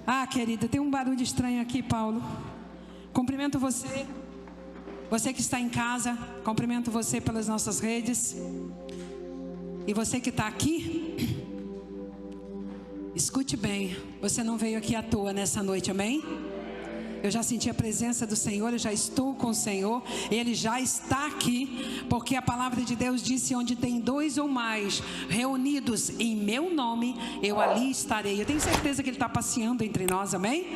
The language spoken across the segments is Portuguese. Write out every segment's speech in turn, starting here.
Ah, querida, tem um barulho estranho aqui, Paulo. Cumprimento você. Você que está em casa, cumprimento você pelas nossas redes. E você que está aqui, escute bem. Você não veio aqui à toa nessa noite, amém? Eu já senti a presença do Senhor, eu já estou com o Senhor. Ele já está aqui, porque a palavra de Deus disse: onde tem 2 ou mais reunidos em meu nome, eu ali estarei. Eu tenho certeza que Ele está passeando entre nós, amém?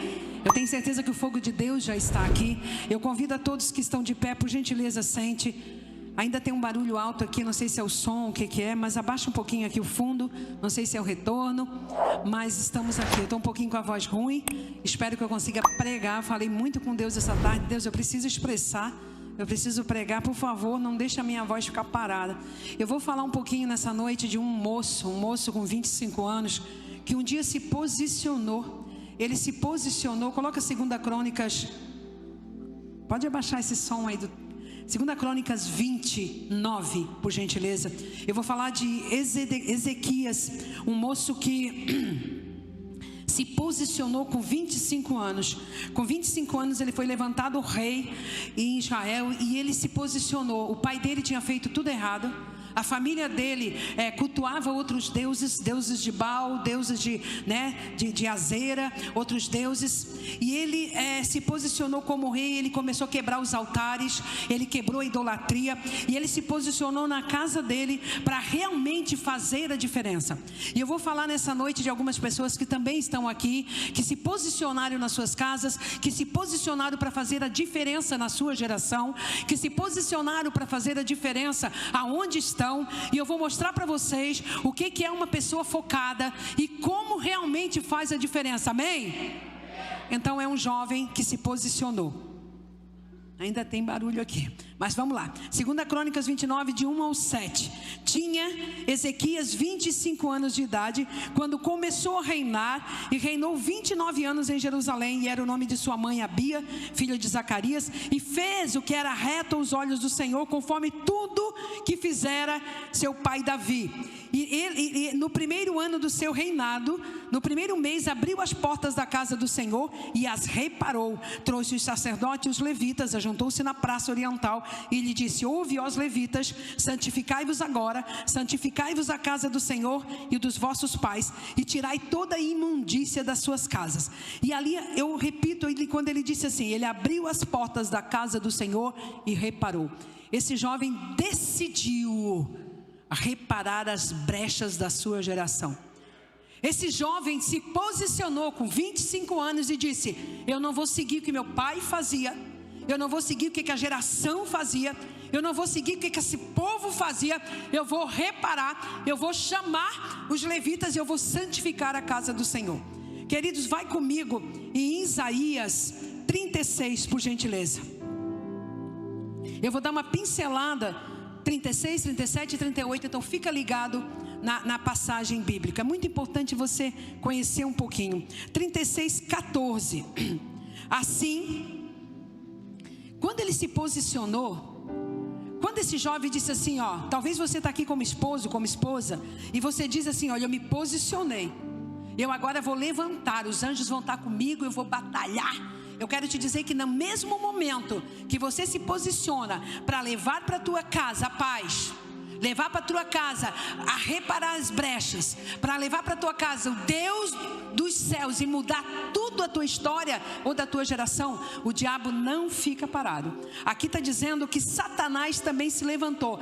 Eu tenho certeza que o fogo de Deus já está aqui. Eu convido a todos que estão de pé, por gentileza, sente. Ainda tem um barulho alto aqui, não sei se é o som, o que é, mas abaixa um pouquinho aqui o fundo, não sei se é o retorno, mas estamos aqui. Eu estou um pouquinho com a voz ruim, espero que eu consiga pregar. Falei muito com Deus essa tarde. Deus, eu preciso expressar, eu preciso pregar, por favor, não deixe a minha voz ficar parada. Eu vou falar um pouquinho nessa noite de um moço com 25 anos, que um dia se posicionou. Ele se posicionou, coloca 2 Crônicas, pode abaixar esse som aí do 2 Crônicas 29, por gentileza. Eu vou falar de Ezequias, um moço que se posicionou com 25 anos. Com 25 anos ele foi levantado rei em Israel e ele se posicionou. O pai dele tinha feito tudo errado. A família dele cultuava outros deuses, deuses de Baal, deuses de Azera, outros deuses. E ele se posicionou como rei. Ele começou a quebrar os altares, ele quebrou a idolatria. E ele se posicionou na casa dele para realmente fazer a diferença. E eu vou falar nessa noite de algumas pessoas que também estão aqui, que se posicionaram nas suas casas, que se posicionaram para fazer a diferença na sua geração, que se posicionaram para fazer a diferença aonde estão. E eu vou mostrar para vocês o que é uma pessoa focada e como realmente faz a diferença, amém? Então é um jovem que se posicionou. Ainda tem barulho aqui, mas vamos lá. 2 Crônicas 29, de 1 ao 7. Tinha Ezequias 25 anos de idade quando começou a reinar, e reinou 29 anos em Jerusalém. E era o nome de sua mãe Abia, filha de Zacarias. E fez o que era reto aos olhos do Senhor, conforme tudo que fizera seu pai Davi. E no primeiro ano do seu reinado, no primeiro mês, abriu as portas da casa do Senhor e as reparou. Trouxe os sacerdotes e os levitas, ajuntou-se na praça oriental e lhe disse: ouve, ó levitas, santificai-vos agora, santificai-vos a casa do Senhor e dos vossos pais, e tirai toda a imundícia das suas casas. E ali, eu repito, quando ele disse assim, ele abriu as portas da casa do Senhor e reparou. Esse jovem decidiu reparar as brechas da sua geração. Esse jovem se posicionou com 25 anos e disse: eu não vou seguir o que meu pai fazia, eu não vou seguir o que a geração fazia, eu não vou seguir o que esse povo fazia, eu vou reparar, eu vou chamar os levitas e eu vou santificar a casa do Senhor. Queridos, vai comigo em Isaías 36, por gentileza. Eu vou dar uma pincelada 36, 37 e 38, então fica ligado na passagem bíblica. É muito importante você conhecer um pouquinho. 36, 14. Assim, quando ele se posicionou, quando esse jovem disse assim, talvez você está aqui como esposo, como esposa, e você diz assim, olha, eu me posicionei, eu agora vou levantar, os anjos vão estar comigo, eu vou batalhar. Eu quero te dizer que no mesmo momento que você se posiciona para levar para a tua casa a paz, levar para a tua casa a reparar as brechas, para levar para a tua casa o Deus dos céus e mudar tudo a tua história ou da tua geração, o diabo não fica parado. Aqui está dizendo que Satanás também se levantou.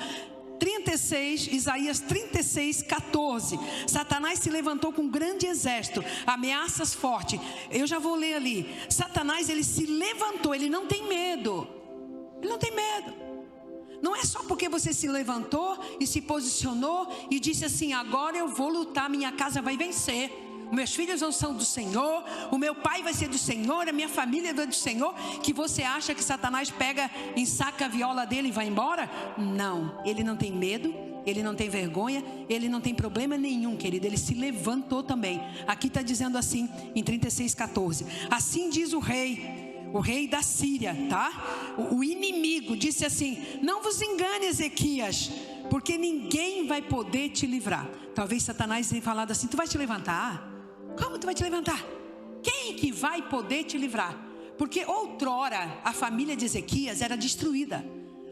36, Isaías 36, 14. Satanás se levantou com um grande exército, ameaças fortes. Eu já vou ler ali. Satanás, ele se levantou, ele não tem medo. Ele não tem medo. Não é só porque você se levantou e se posicionou e disse assim, agora eu vou lutar, minha casa vai vencer. Meus filhos não são do Senhor, o meu pai vai ser do Senhor, a minha família é do Senhor, que você acha que Satanás pega, ensaca a viola dele e vai embora? Não, ele não tem medo, ele não tem vergonha, ele não tem problema nenhum, querido, ele se levantou também. Aqui está dizendo assim, em 36, 14, assim diz o rei da Síria, tá? O inimigo disse assim, não vos engane, Ezequias, porque ninguém vai poder te livrar. Talvez Satanás tenha falado assim, tu vai te levantar? Como tu vai te levantar? Quem que vai poder te livrar? Porque outrora a família de Ezequias era destruída.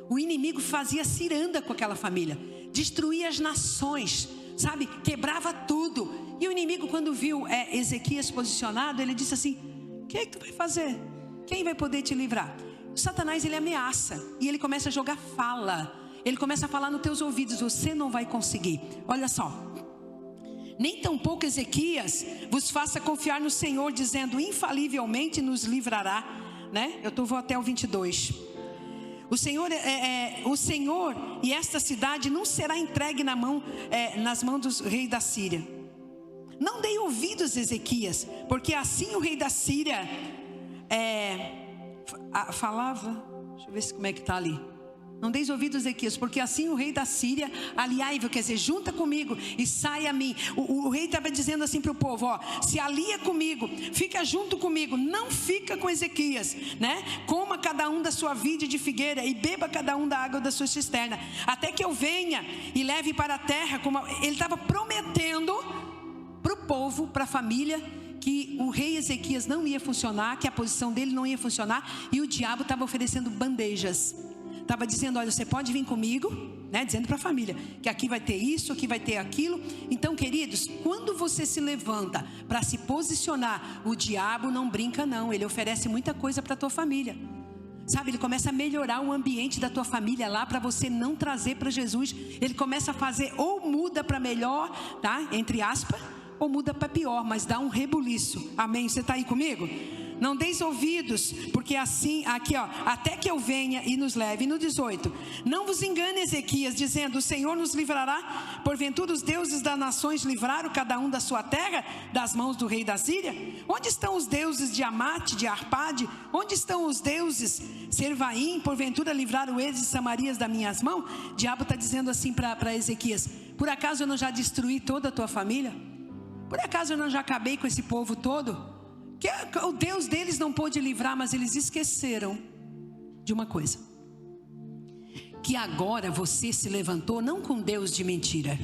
O inimigo fazia ciranda com aquela família, destruía as nações, sabe? Quebrava tudo. E o inimigo, quando viu Ezequias posicionado, ele disse assim: o que é que tu vai fazer? Quem vai poder te livrar? O Satanás, ele ameaça e ele começa a jogar fala. Ele começa a falar nos teus ouvidos: você não vai conseguir. Olha só: nem tampouco Ezequias vos faça confiar no Senhor, dizendo: infalivelmente nos livrará, né? Vou até o 22. O Senhor e esta cidade não será entregue nas mãos do rei da Síria. Não dei ouvidos, Ezequias, porque assim o rei da Síria falava. Deixa eu ver como é que está ali. Não deis ouvidos, Ezequias, porque assim o rei da Síria, aliai-vos, quer dizer, junta comigo e sai a mim. O rei estava dizendo assim para o povo: se alia comigo, fica junto comigo, não fica com Ezequias, né? Coma cada um da sua vide de figueira e beba cada um da água da sua cisterna, até que eu venha e leve para a terra. Ele estava prometendo para o povo, para a família, que o rei Ezequias não ia funcionar, que a posição dele não ia funcionar, e o diabo estava oferecendo bandejas. Estava dizendo: olha, você pode vir comigo, né? Dizendo para a família que aqui vai ter isso, aqui vai ter aquilo. Então, queridos, quando você se levanta para se posicionar, o diabo não brinca não. Ele oferece muita coisa para a tua família, sabe? Ele começa a melhorar o ambiente da tua família lá, para você não trazer para Jesus. Ele começa a fazer, ou muda para melhor, tá? Entre aspas, ou muda para pior, mas dá um rebuliço. Amém? Você está aí comigo? Não deis ouvidos, porque assim, aqui até que eu venha e nos leve. E no 18: não vos engane, Ezequias, dizendo: o Senhor nos livrará. Porventura os deuses das nações livraram cada um da sua terra das mãos do rei da Síria? Onde estão os deuses de Amate, de Arpade? Onde estão os deuses Servaim? Porventura livraram eles de Samarias das minhas mãos? O diabo está dizendo assim para Ezequias: por acaso eu não já destruí toda a tua família? Por acaso eu não já acabei com esse povo todo? Que o Deus deles não pôde livrar, mas eles esqueceram de uma coisa: que agora você se levantou não com Deus de mentira.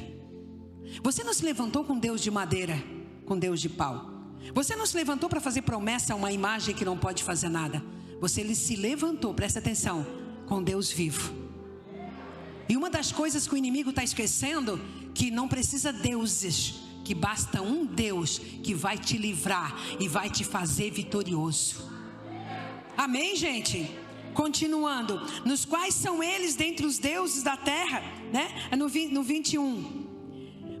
Você não se levantou com Deus de madeira, com Deus de pau. Você não se levantou para fazer promessa a uma imagem que não pode fazer nada. Você se levantou, presta atenção, com Deus vivo. E uma das coisas que o inimigo está esquecendo, que não precisa deuses, que basta um Deus que vai te livrar e vai te fazer vitorioso. Amém, gente? Continuando: nos quais são eles dentre os deuses da terra, né? No 21.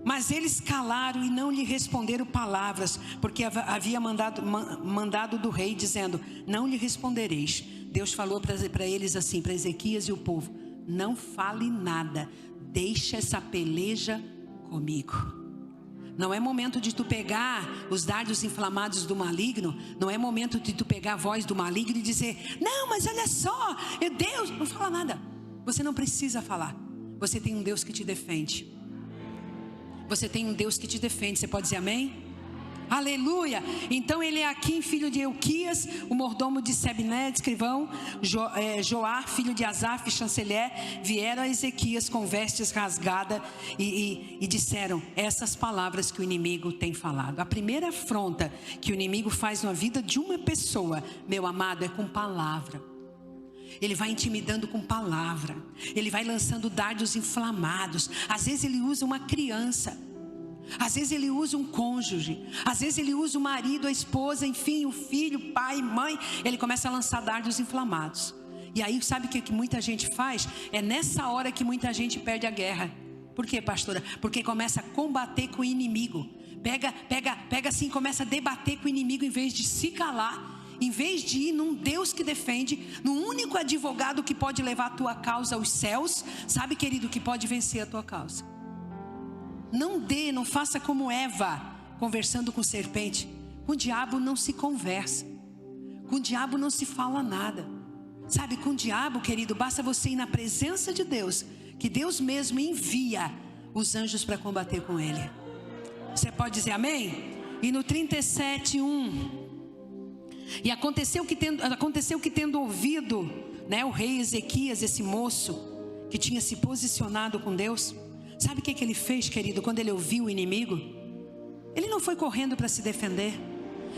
Mas eles calaram e não lhe responderam palavras, porque havia mandado do rei, dizendo: não lhe respondereis. Deus falou para eles assim, para Ezequias e o povo: não fale nada, deixa essa peleja comigo. Não é momento de tu pegar os dardos inflamados do maligno. Não é momento de tu pegar a voz do maligno e dizer: não, mas olha só, Deus, não fala nada. Você não precisa falar. Você tem um Deus que te defende. Você tem um Deus que te defende. Você pode dizer amém? Aleluia. Então ele é Aquim, filho de Euquias, o mordomo de Sebné, escrivão, Joar, filho de Asaf, chanceler, vieram a Ezequias com vestes rasgadas e disseram essas palavras que o inimigo tem falado. A primeira afronta que o inimigo faz na vida de uma pessoa, meu amado, é com palavra. Ele vai intimidando com palavra. Ele vai lançando dardos inflamados. Às vezes ele usa uma criança, às vezes ele usa um cônjuge, às vezes ele usa o marido, a esposa, enfim, o filho, pai, mãe. Ele começa a lançar dardos inflamados. E aí sabe o que muita gente faz? É nessa hora que muita gente perde a guerra. Por quê, pastora? Porque começa a combater com o inimigo. Pega assim, começa a debater com o inimigo em vez de se calar. Em vez de ir num Deus que defende, num único advogado que pode levar a tua causa aos céus. Sabe, querido, que pode vencer a tua causa. Não faça como Eva, conversando com serpente. Com o diabo não se conversa. Com o diabo não se fala nada. Sabe, com o diabo, querido, basta você ir na presença de Deus, que Deus mesmo envia os anjos para combater com ele. Você pode dizer amém? E no 37:1. E aconteceu que tendo ouvido, né, o rei Ezequias, esse moço que tinha se posicionado com Deus, sabe o que ele fez, querido? Quando ele ouviu o inimigo, ele não foi correndo para se defender.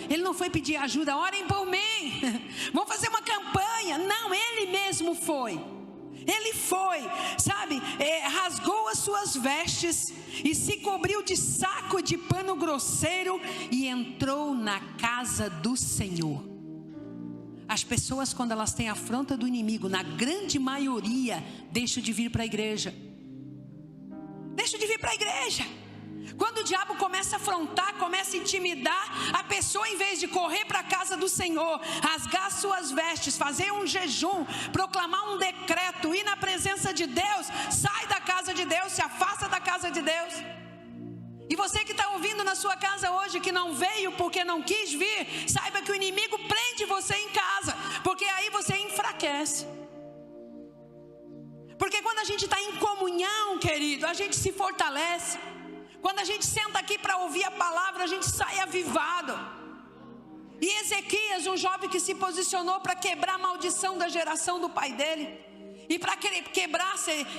Ele não foi pedir ajuda, orem por mim, vamos fazer uma campanha. Não, ele mesmo foi. Ele foi, sabe, rasgou as suas vestes e se cobriu de saco de pano grosseiro e entrou na casa do Senhor. As pessoas, quando elas têm afronta do inimigo, na grande maioria, deixam de vir para a igreja. Deixam de vir para a igreja. Quando o diabo começa a afrontar, começa a intimidar, a pessoa, em vez de correr para a casa do Senhor, rasgar suas vestes, fazer um jejum, proclamar um decreto, ir na presença de Deus, sai da casa de Deus, se afasta da casa de Deus. E você que está ouvindo na sua casa hoje, que não veio porque não quis vir, saiba que o inimigo prende você em casa, porque aí você enfraquece. Porque quando a gente está em comunhão, querido, a gente se fortalece. Quando a gente senta aqui para ouvir a palavra, a gente sai avivado. E Ezequias, um jovem que se posicionou para quebrar a maldição da geração do pai dele, e para quebrar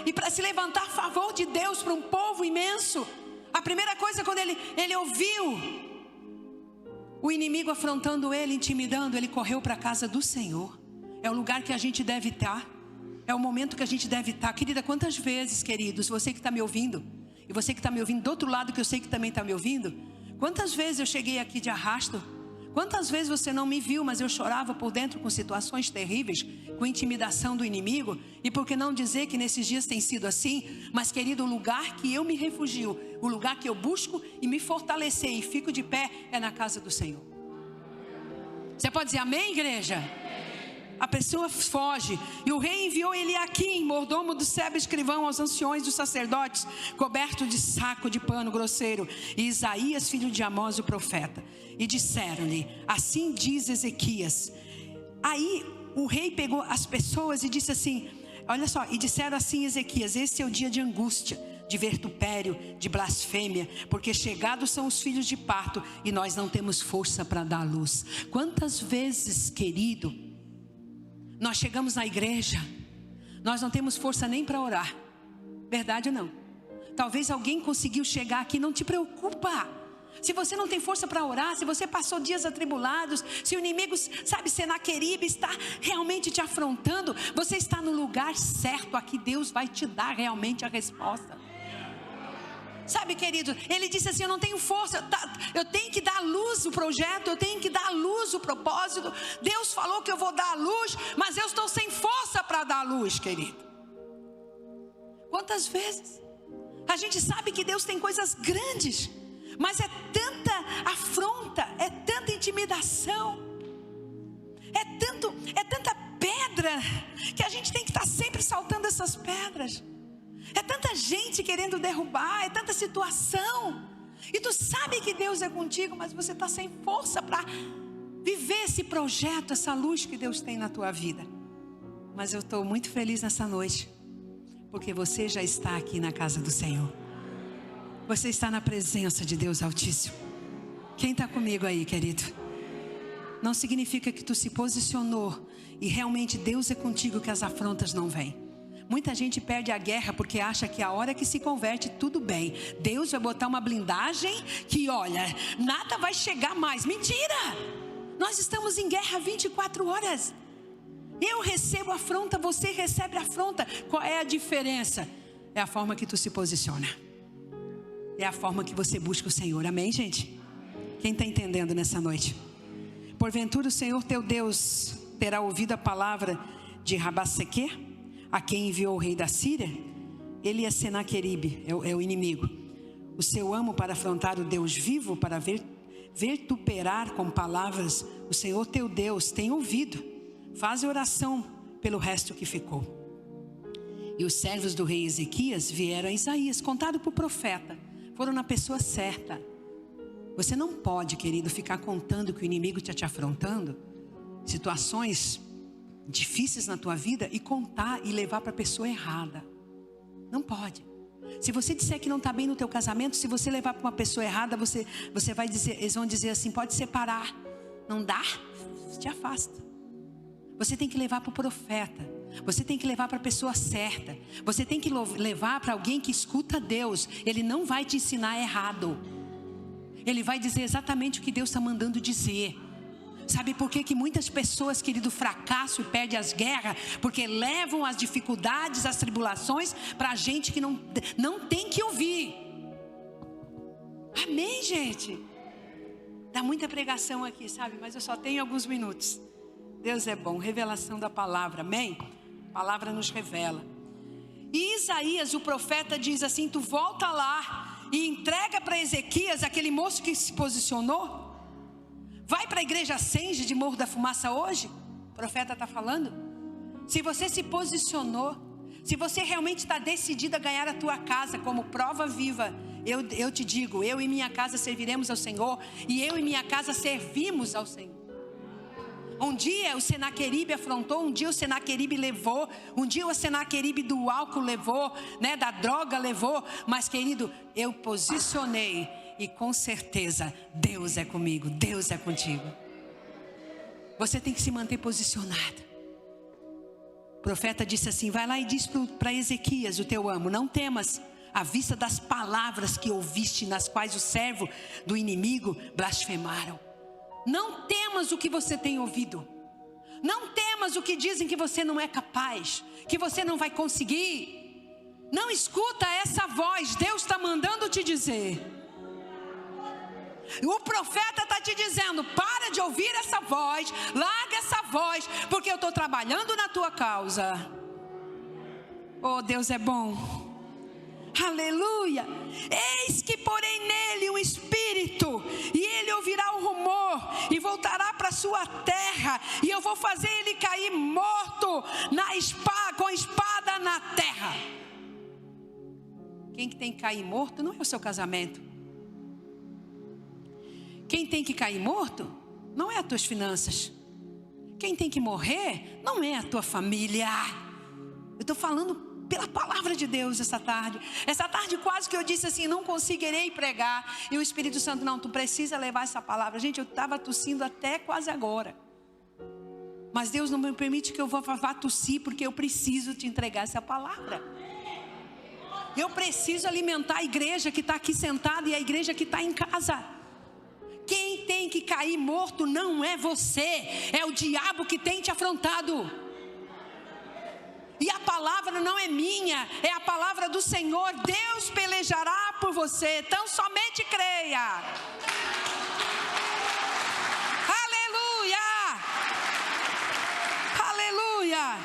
e para se levantar a favor de Deus para um povo imenso. A primeira coisa, quando ele ouviu o inimigo afrontando ele, intimidando, ele correu para a casa do Senhor. É o lugar que a gente deve estar. É o momento que a gente deve estar. Querida, quantas vezes, queridos, você que está me ouvindo, e você que está me ouvindo do outro lado, que eu sei que também está me ouvindo, quantas vezes eu cheguei aqui de arrasto? Quantas vezes você não me viu, mas eu chorava por dentro com situações terríveis, com intimidação do inimigo? E por que não dizer que nesses dias tem sido assim? Mas, querido, o lugar que eu me refugio, o lugar que eu busco e me fortalecer e fico de pé, é na casa do Senhor. Você pode dizer amém, igreja? A pessoa foge, e o rei enviou Eliaquim, mordomo do Seba escrivão, aos anciões dos sacerdotes, coberto de saco de pano grosseiro, e Isaías, filho de Amós, o profeta, e disseram-lhe: assim diz Ezequias. Aí o rei pegou as pessoas e disse assim, olha só, e disseram assim: Ezequias, esse é o dia de angústia, de vitupério, de blasfêmia, porque chegados são os filhos de parto, e nós não temos força para dar à luz. Quantas vezes, querido, nós chegamos na igreja, nós não temos força nem para orar, verdade ou não? Talvez alguém conseguiu chegar aqui, não te preocupa. Se você não tem força para orar, se você passou dias atribulados, se o inimigo, sabe, Senaqueribe está realmente te afrontando, você está no lugar certo, aqui Deus vai te dar realmente a resposta. Sabe, querido, ele disse assim: eu não tenho força, eu tenho que dar à luz o projeto, eu tenho que dar à luz o propósito. Deus falou que eu vou dar à luz, mas eu estou sem força para dar à luz, querido. Quantas vezes a gente sabe que Deus tem coisas grandes, mas é tanta afronta, é tanta intimidação, é tanta pedra, que a gente tem que estar sempre saltando essas pedras. É tanta gente querendo derrubar, é tanta situação, e tu sabe que Deus é contigo, mas você está sem força para viver esse projeto, essa luz que Deus tem na tua vida. Mas eu estou muito feliz nessa noite, porque você já está aqui na casa do Senhor. Você está na presença de Deus Altíssimo. Quem está comigo aí, querido? Não significa que tu se posicionou e realmente Deus é contigo, que as afrontas não vêm. Muita gente perde a guerra porque acha que a hora que se converte tudo bem, Deus vai botar uma blindagem que, olha, nada vai chegar mais. Mentira! Nós estamos em guerra 24 horas. Eu recebo afronta, você recebe afronta. Qual é a diferença? É a forma que tu se posiciona, é a forma que você busca o Senhor. Amém, gente? Quem está entendendo nessa noite? Porventura o Senhor teu Deus terá ouvido a palavra de Rabasseque, a quem enviou o rei da Síria? Ele é Senaqueribe, é o inimigo, o seu amo, para afrontar o Deus vivo, para vituperar com palavras o Senhor teu Deus. Tem ouvido, faz oração pelo resto que ficou. E os servos do rei Ezequias vieram a Isaías, contado por profeta, foram na pessoa certa. Você não pode, querido, ficar contando que o inimigo está te afrontando, situações difíceis na tua vida, e contar e levar para a pessoa errada. Não pode. Se você disser que não está bem no teu casamento, se você levar para uma pessoa errada, você vai dizer, eles vão dizer assim: pode separar. Não dá? Te afasta. Você tem que levar para o profeta, você tem que levar para a pessoa certa, você tem que levar para alguém que escuta Deus. Ele não vai te ensinar errado, ele vai dizer exatamente o que Deus está mandando dizer. Sabe por que muitas pessoas, querido, fracassam e perdem as guerras? Porque levam as dificuldades, as tribulações para gente que não tem que ouvir. Amém, gente? Dá muita pregação aqui, sabe? Mas eu só tenho alguns minutos. Deus é bom, revelação da palavra, amém? A palavra nos revela. E Isaías, o profeta, diz assim: tu volta lá e entrega para Ezequias, aquele moço que se posicionou. Vai para a igreja Senge de Morro da Fumaça hoje? O profeta está falando. Se você se posicionou, se você realmente está decidido a ganhar a tua casa como prova viva, eu te digo, eu e minha casa serviremos ao Senhor, e eu e minha casa servimos ao Senhor. Um dia o Senaqueribe afrontou, um dia o Senaqueribe levou, um dia o Senaqueribe do álcool levou, né, da droga levou, mas querido, eu posicionei. E com certeza, Deus é comigo, Deus é contigo. Você tem que se manter posicionado. O profeta disse assim: vai lá e diz para Ezequias, o teu amo, não temas, à vista das palavras que ouviste, nas quais o servo do inimigo blasfemaram. Não temas o que você tem ouvido. Não temas o que dizem que você não é capaz, que você não vai conseguir. Não escuta essa voz, Deus está mandando te dizer. O profeta está te dizendo: para de ouvir essa voz, larga essa voz, porque eu estou trabalhando na tua causa. Oh, Deus é bom. Aleluia. Eis que porém nele um espírito, e ele ouvirá o rumor e voltará para sua terra, e eu vou fazer ele cair morto na espada, com espada na terra. Quem que tem que cair morto não é o seu casamento. Quem tem que cair morto não é as tuas finanças. Quem tem que morrer não é a tua família. Eu estou falando pela palavra de Deus essa tarde. Essa tarde quase que eu disse assim: não conseguirei pregar. E o Espírito Santo: não, tu precisa levar essa palavra. Gente, eu estava tossindo até quase agora. Mas Deus não me permite que eu vá tossir, porque eu preciso te entregar essa palavra. Eu preciso alimentar a igreja que está aqui sentada e a igreja que está em casa. Quem tem que cair morto não é você, é o diabo que tem te afrontado. E a palavra não é minha, é a palavra do Senhor. Deus pelejará por você, então somente creia. Aleluia! Aleluia!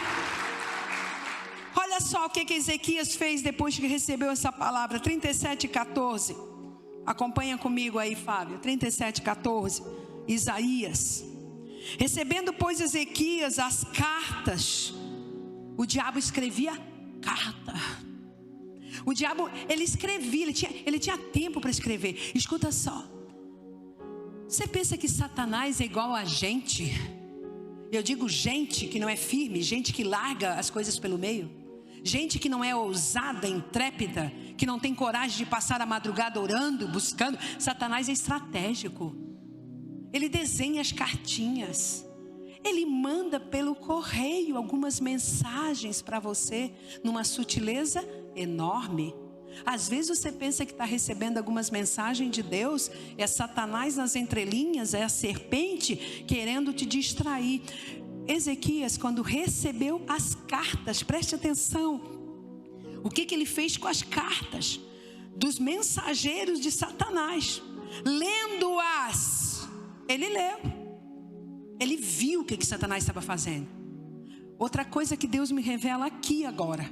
Olha só o que Ezequias fez depois que recebeu essa palavra. 37:14. Acompanha comigo aí, Fábio. 37:14. Isaías. Recebendo, pois, Ezequias as cartas. O diabo escrevia carta. O diabo, ele escrevia, ele tinha tempo para escrever. Escuta só. Você pensa que Satanás é igual a gente? Eu digo gente que não é firme, gente que larga as coisas pelo meio. Gente que não é ousada, intrépida, que não tem coragem de passar a madrugada orando, buscando. Satanás é estratégico. Ele desenha as cartinhas. Ele manda pelo correio algumas mensagens para você, numa sutileza enorme. Às vezes você pensa que está recebendo algumas mensagens de Deus, é Satanás nas entrelinhas, é a serpente querendo te distrair. Ezequias, quando recebeu as cartas, preste atenção, o que ele fez com as cartas dos mensageiros de Satanás? Lendo-as, ele leu, ele viu o que Satanás estava fazendo. Outra coisa que Deus me revela aqui agora: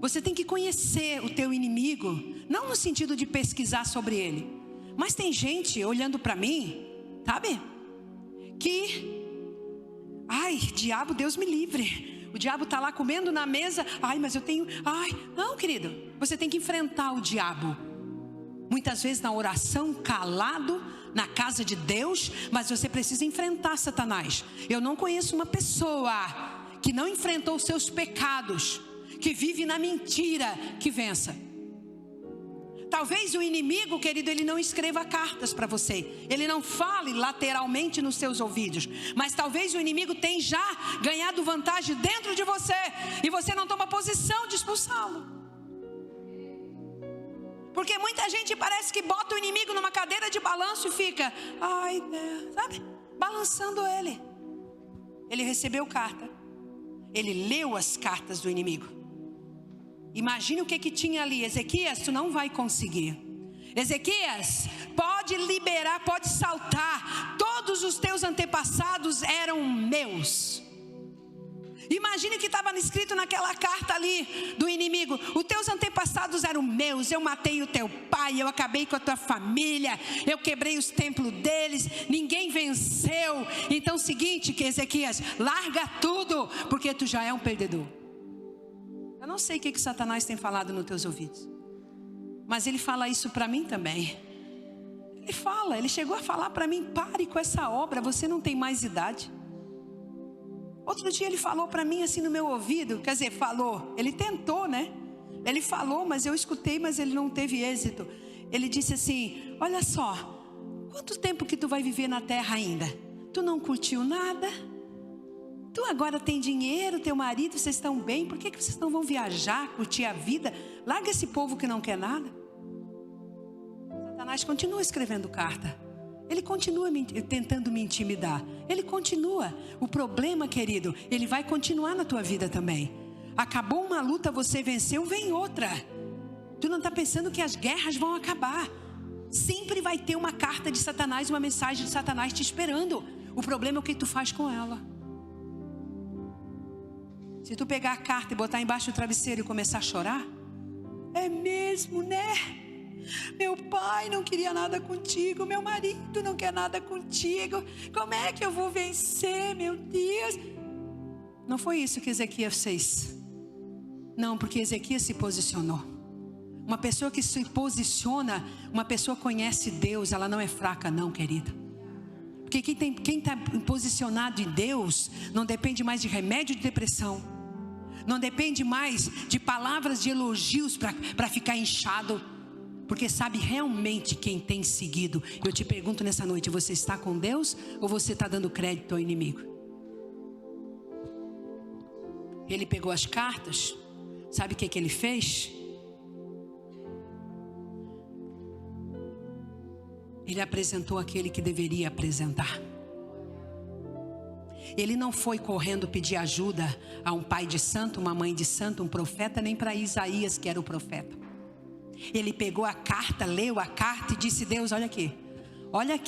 você tem que conhecer o teu inimigo, não no sentido de pesquisar sobre ele, mas tem gente olhando para mim, sabe, que diabo, Deus me livre. O diabo está lá comendo na mesa. Mas eu tenho. Não, querido. Você tem que enfrentar o diabo. Muitas vezes na oração, calado, na casa de Deus. Mas você precisa enfrentar Satanás. Eu não conheço uma pessoa que não enfrentou os seus pecados, que vive na mentira, que vença. Talvez o inimigo, querido, ele não escreva cartas para você, ele não fale lateralmente nos seus ouvidos, mas talvez o inimigo tenha já ganhado vantagem dentro de você, e você não toma posição de expulsá-lo. Porque muita gente parece que bota o inimigo numa cadeira de balanço e fica, ai Deus, sabe? Balançando ele. Ele recebeu carta. Ele leu as cartas do inimigo. Imagine o que tinha ali. Ezequias, tu não vai conseguir. Ezequias, pode liberar, pode saltar. Todos os teus antepassados eram meus. Imagine o que estava escrito naquela carta ali do inimigo. Os teus antepassados eram meus. Eu matei o teu pai, eu acabei com a tua família, eu quebrei os templos deles, ninguém venceu. Então seguinte, que Ezequias, larga tudo, porque tu já é um perdedor. Eu não sei o que Satanás tem falado nos teus ouvidos, mas ele fala isso para mim também. Ele chegou a falar para mim, pare com essa obra, você não tem mais idade. Outro dia ele falou para mim assim no meu ouvido, quer dizer, falou, ele tentou, né? Ele falou, mas eu escutei, mas ele não teve êxito. Ele disse assim, olha só, quanto tempo que tu vai viver na terra ainda? Tu não curtiu nada? Tu agora tem dinheiro, teu marido, vocês estão bem, por que vocês não vão viajar, curtir a vida? Larga esse povo que não quer nada. Satanás continua escrevendo carta. Ele continua tentando me intimidar. Ele continua. O problema, querido, ele vai continuar na tua vida também. Acabou uma luta, você venceu, vem outra. Tu não está pensando que as guerras vão acabar. Sempre vai ter uma carta de Satanás, uma mensagem de Satanás te esperando. O problema é o que tu faz com ela. Se tu pegar a carta e botar embaixo do travesseiro e começar a chorar, é mesmo, né? Meu pai não queria nada contigo, meu marido não quer nada contigo, como é que eu vou vencer, meu Deus? Não foi isso que Ezequias fez. Não, porque Ezequias se posicionou. Uma pessoa que se posiciona, uma pessoa conhece Deus, ela não é fraca não, querida. Porque quem está posicionado em Deus, não depende mais de remédio de depressão, não depende mais de palavras de elogios para ficar inchado, porque sabe realmente quem tem seguido. Eu te pergunto nessa noite, você está com Deus ou você está dando crédito ao inimigo? Ele pegou as cartas, sabe o que ele fez? Ele apresentou aquele que deveria apresentar. Ele não foi correndo pedir ajuda a um pai de santo, uma mãe de santo, um profeta, nem para Isaías que era o profeta. Ele pegou a carta, leu a carta e disse, Deus, olha aqui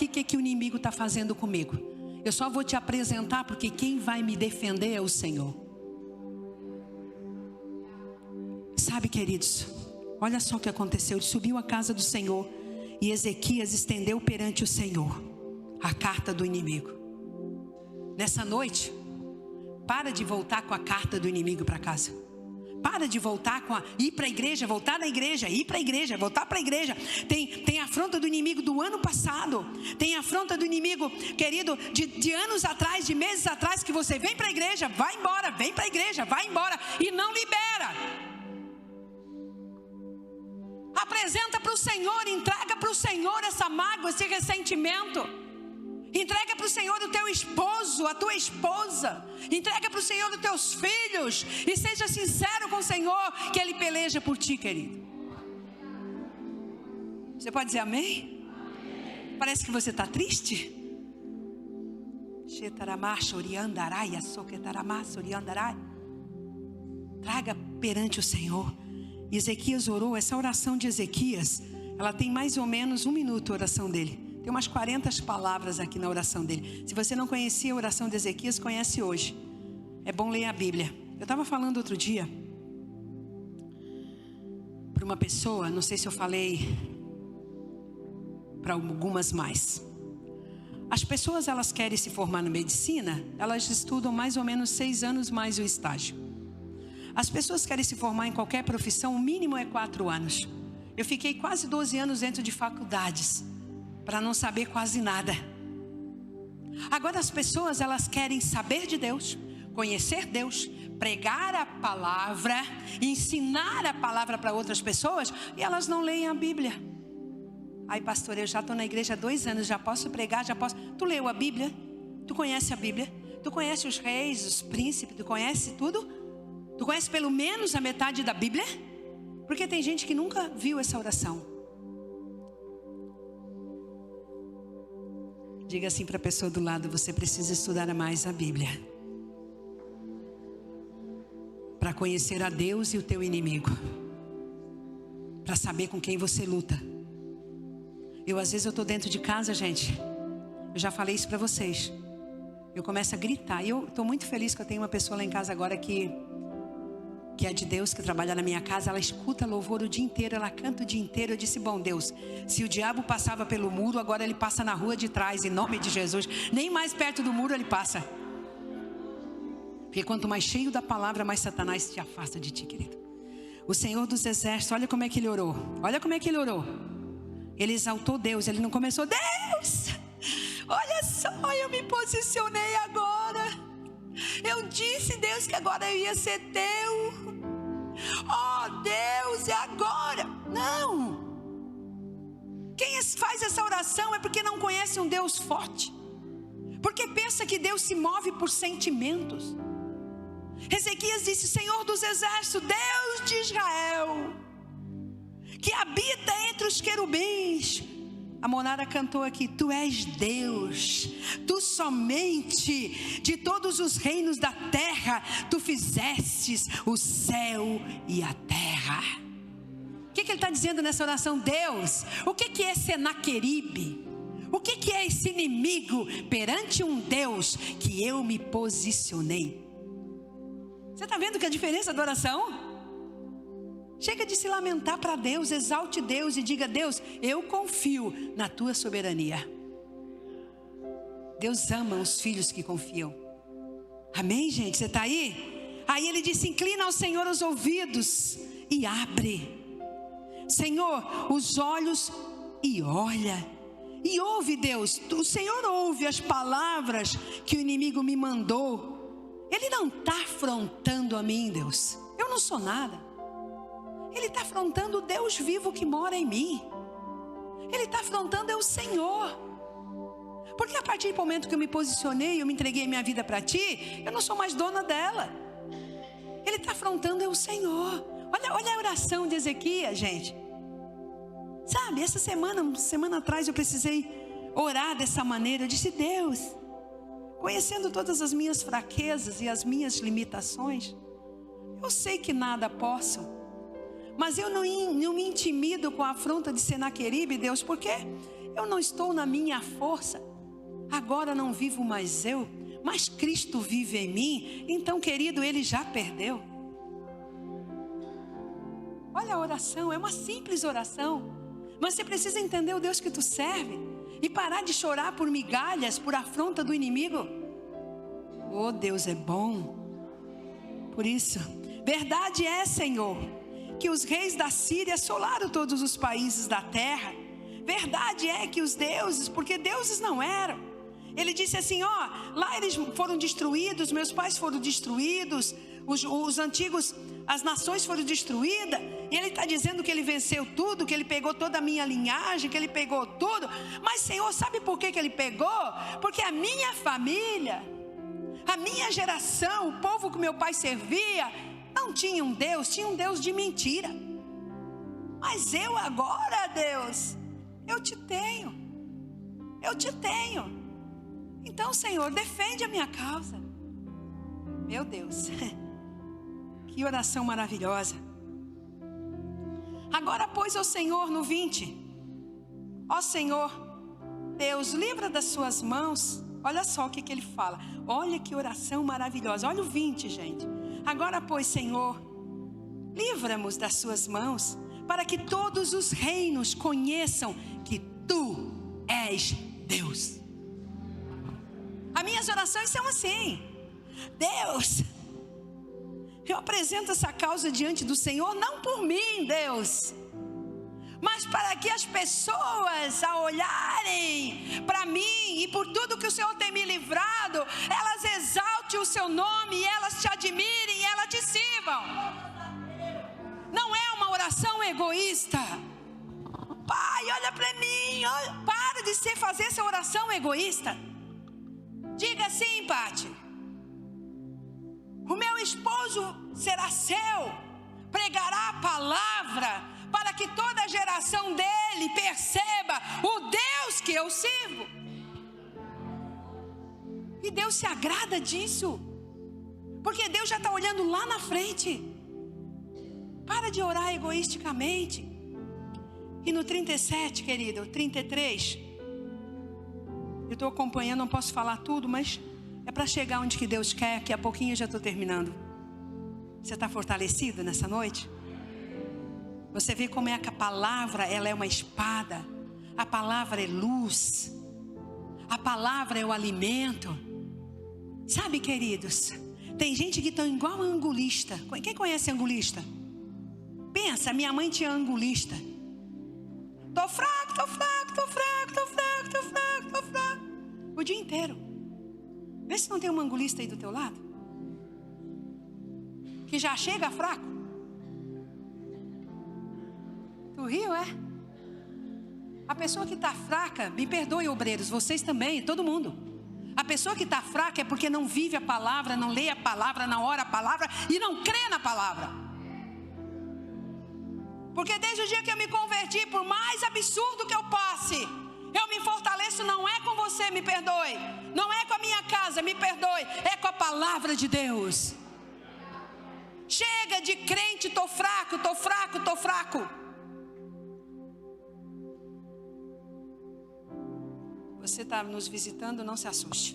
o que o inimigo está fazendo comigo. Eu só vou te apresentar porque quem vai me defender é o Senhor. Sabe, queridos, olha só o que aconteceu. Ele subiu à casa do Senhor e Ezequias estendeu perante o Senhor a carta do inimigo. Nessa noite, para de voltar com a carta do inimigo para casa. Para de voltar ir para a igreja, voltar na igreja, ir para a igreja, voltar para a igreja. Tem afronta do inimigo do ano passado. Tem afronta do inimigo, querido, de anos atrás, de meses atrás, que você vem para a igreja, vai embora, vem para a igreja, vai embora e não libera. Apresenta para o Senhor, entrega para o Senhor essa mágoa, esse ressentimento. Entrega para o Senhor o teu esposo, a tua esposa. Entrega para o Senhor os teus filhos. E seja sincero com o Senhor, que Ele peleja por ti, querido. Você pode dizer amém? Amém. Parece que você está triste. Traga perante o Senhor. Ezequias orou. Essa oração de Ezequias, ela tem mais ou menos 1 minuto a oração dele. Tem umas 40 palavras aqui na oração dele. Se você não conhecia a oração de Ezequias, conhece hoje. É bom ler a Bíblia. Eu estava falando outro dia para uma pessoa, não sei se eu falei para algumas mais. As pessoas, elas querem se formar na medicina, elas estudam mais ou menos 6 anos mais o estágio. As pessoas querem se formar em qualquer profissão, o mínimo é 4 anos. Eu fiquei quase 12 anos dentro de faculdades, para não saber quase nada. Agora as pessoas, elas querem saber de Deus, conhecer Deus, pregar a palavra, ensinar a palavra para outras pessoas, e elas não leem a Bíblia. Ai, pastor, eu já estou na igreja há 2 anos, já posso pregar, já posso. Tu leu a Bíblia? Tu conhece a Bíblia? Tu conhece os reis, os príncipes? Tu conhece tudo? Tu conhece pelo menos a metade da Bíblia? Porque tem gente que nunca viu essa oração. Diga assim para a pessoa do lado: você precisa estudar mais a Bíblia para conhecer a Deus e o teu inimigo, para saber com quem você luta. Às vezes eu estou dentro de casa, gente, eu já falei isso para vocês, eu começo a gritar, e eu estou muito feliz que eu tenho uma pessoa lá em casa agora que é de Deus, que trabalha na minha casa. Ela escuta louvor o dia inteiro, ela canta o dia inteiro. Eu disse: bom Deus, se o diabo passava pelo muro, agora ele passa na rua de trás, em nome de Jesus. Nem mais perto do muro ele passa, porque quanto mais cheio da palavra, mais Satanás te afasta de ti, querido. O Senhor dos Exércitos, olha como é que ele orou. Olha como é que ele orou. Ele exaltou Deus, ele não começou: Deus, olha só, eu me posicionei agora. Eu disse, Deus, que agora eu ia ser teu. Oh Deus, é agora. Não. Quem faz essa oração é porque não conhece um Deus forte, porque pensa que Deus se move por sentimentos. Ezequias disse: Senhor dos Exércitos, Deus de Israel, que habita entre os querubins. A Monara cantou aqui: tu és Deus, tu somente, de todos os reinos da terra, tu fizestes o céu e a terra. O que ele está dizendo nessa oração? Deus, o que é Senaqueribe? O que é esse inimigo perante um Deus que eu me posicionei? Você está vendo que a diferença da oração? Chega de se lamentar para Deus, exalte Deus e diga: Deus, eu confio na tua soberania. Deus ama os filhos que confiam. Amém, gente? Você está aí? Aí ele disse: inclina ao Senhor os ouvidos e abre, Senhor, os olhos e olha. E ouve, Deus. O Senhor ouve as palavras que o inimigo me mandou. Ele não está afrontando a mim, Deus. Eu não sou nada. Ele está afrontando o Deus vivo que mora em mim. Ele está afrontando o Senhor. Porque a partir do momento que eu me posicionei, eu me entreguei minha vida para ti, eu não sou mais dona dela. Ele está afrontando o Senhor. Olha a oração de Ezequias, gente. Sabe, essa semana atrás eu precisei orar dessa maneira. Eu disse: Deus, conhecendo todas as minhas fraquezas e as minhas limitações, eu sei que nada posso, mas eu não me intimido com a afronta de Senaqueribe, Deus, porque eu não estou na minha força. Agora não vivo mais eu, mas Cristo vive em mim. Então, querido, ele já perdeu. Olha a oração, é uma simples oração, mas você precisa entender o Deus que tu serve e parar de chorar por migalhas, por afronta do inimigo. Oh, Deus é bom. Por isso, verdade é, Senhor, que os reis da Síria assolaram todos os países da terra. Verdade é que os deuses, porque deuses não eram. Ele disse assim: lá eles foram destruídos, meus pais foram destruídos, os antigos, as nações foram destruídas. E ele está dizendo que ele venceu tudo, que ele pegou toda a minha linhagem, que ele pegou tudo. Mas, Senhor, sabe por que ele pegou? Porque a minha família, a minha geração, o povo que meu pai servia, não tinha um Deus, tinha um Deus de mentira. Mas eu agora, Deus, eu te tenho. Então, Senhor, defende a minha causa. Meu Deus, que oração maravilhosa. Agora, pois, ó Senhor, no 20, ó Senhor, Deus, livra das suas mãos. Olha só o que ele fala. Olha que oração maravilhosa. Olha o 20, gente. Agora, pois, Senhor, livra-nos das suas mãos, para que todos os reinos conheçam que tu és Deus. As minhas orações são assim: Deus, eu apresento essa causa diante do Senhor, não por mim, Deus, mas para que as pessoas, ao olharem para mim e por tudo que o Senhor tem me livrado, elas exaltem o seu nome, e elas te admirem e elas te sirvam. Não é uma oração egoísta. Pai, olha para mim, para de fazer essa oração egoísta. Diga assim, Pati: o meu esposo será seu, pregará a palavra, para que toda a geração dele perceba o Deus que eu sirvo. E Deus se agrada disso, porque Deus já está olhando lá na frente. Para de orar egoisticamente. E no 37, querido, 33, eu estou acompanhando, não posso falar tudo, mas é para chegar onde que Deus quer. Daqui a pouquinho eu já estou terminando. Você está fortalecido nessa noite? Você vê como é que a palavra, ela é uma espada. A palavra é luz. A palavra é o alimento. Sabe, queridos, tem gente que está igual a angulista. Quem conhece angulista? Pensa, minha mãe tinha angulista. Tô fraco, tô fraco, tô fraco, tô fraco, tô fraco, tô fraco. O dia inteiro. Vê se não tem um angulista aí do teu lado, que já chega fraco. Tu riu, é? A pessoa que está fraca, me perdoe, obreiros, vocês também, todo mundo. A pessoa que está fraca é porque não vive a palavra, não lê a palavra, não ora a palavra e não crê na palavra. Porque desde o dia que eu me converti, por mais absurdo que eu passe, eu me fortaleço, não é com você, me perdoe. Não é com a minha casa, me perdoe. É com a palavra de Deus. Chega de crente, tô fraco, tô fraco, tô fraco. Você está nos visitando, não se assuste.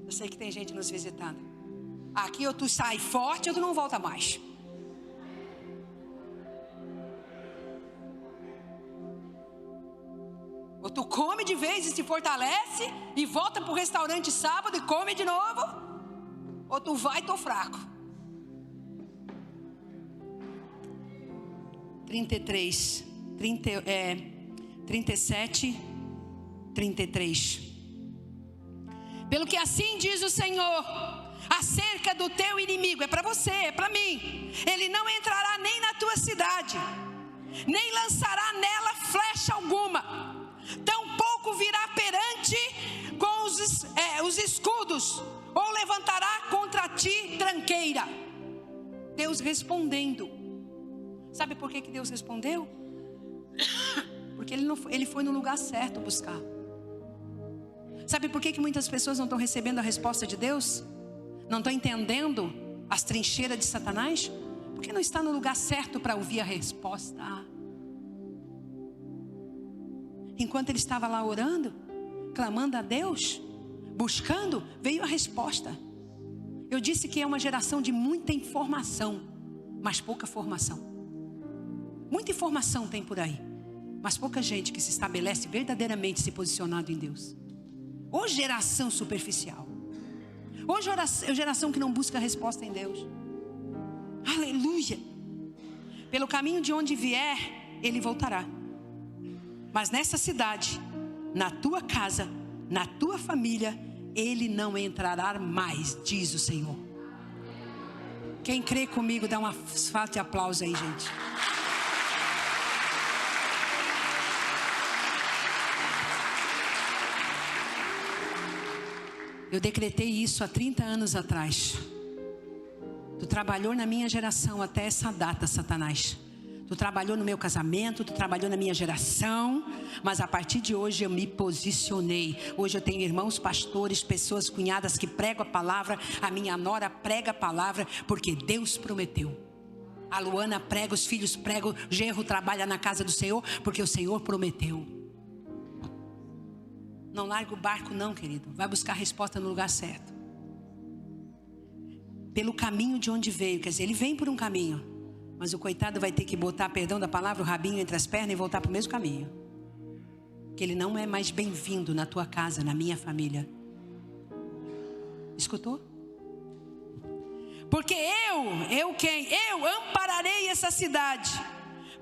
Eu sei que tem gente nos visitando. Aqui ou tu sai forte ou tu não volta mais. Ou tu come de vez e se fortalece e volta para o restaurante sábado e come de novo. Ou tu vai e tô fraco. 37, 33. Pelo que assim diz o Senhor, acerca do teu inimigo, é para você, é para mim. Ele não entrará nem na tua cidade, nem lançará nela flecha alguma. Tampouco virá perante com os escudos, ou levantará contra ti tranqueira. Deus respondendo. Sabe por que Deus respondeu? Porque ele foi no lugar certo buscar. Sabe por que muitas pessoas não estão recebendo a resposta de Deus? Não estão entendendo as trincheiras de Satanás? Porque não está no lugar certo para ouvir a resposta. Enquanto ele estava lá orando, clamando a Deus, buscando, veio a resposta. Eu disse que é uma geração de muita informação, mas pouca formação. Muita informação tem por aí, mas pouca gente que se estabelece verdadeiramente se posicionando em Deus. Ou geração superficial, ou geração que não busca resposta em Deus. Aleluia. Pelo caminho de onde vier, ele voltará. Mas nessa cidade, na tua casa, na tua família, ele não entrará mais, diz o Senhor. Quem crê comigo, dá uma forte aplauso aí, gente. Eu decretei isso há 30 anos atrás. Tu trabalhou na minha geração até essa data, Satanás. Tu trabalhou no meu casamento, tu trabalhou na minha geração, mas a partir de hoje eu me posicionei. Hoje eu tenho irmãos pastores, pessoas, cunhadas que pregam a palavra. A minha nora prega a palavra, porque Deus prometeu. A Luana prega, os filhos pregam, o genro trabalha na casa do Senhor, porque o Senhor prometeu. Não larga o barco não, querido. Vai buscar a resposta no lugar certo. Pelo caminho de onde veio, quer dizer, ele vem por um caminho. Mas o coitado vai ter que botar, perdão da palavra, o rabinho entre as pernas e voltar para o mesmo caminho. Que ele não é mais bem-vindo na tua casa, na minha família. Escutou? Porque eu ampararei essa cidade,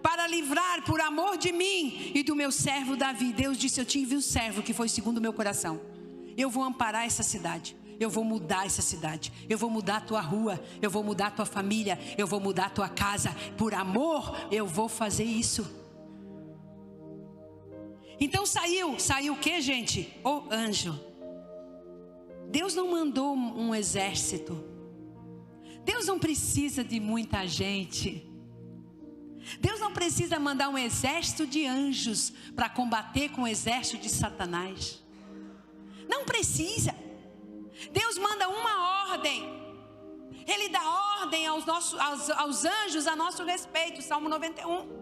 para livrar por amor de mim e do meu servo Davi. Deus disse, eu tive um servo que foi segundo o meu coração. Eu vou amparar essa cidade. Eu vou mudar essa cidade. Eu vou mudar a tua rua. Eu vou mudar a tua família. Eu vou mudar a tua casa. Por amor, eu vou fazer isso. Então saiu o que, gente? O anjo. Deus não mandou um exército. Deus não precisa de muita gente. Deus não precisa mandar um exército de anjos para combater com o exército de Satanás. precisa. Deus manda uma ordem. Ele dá ordem aos anjos a nosso respeito. Salmo 91.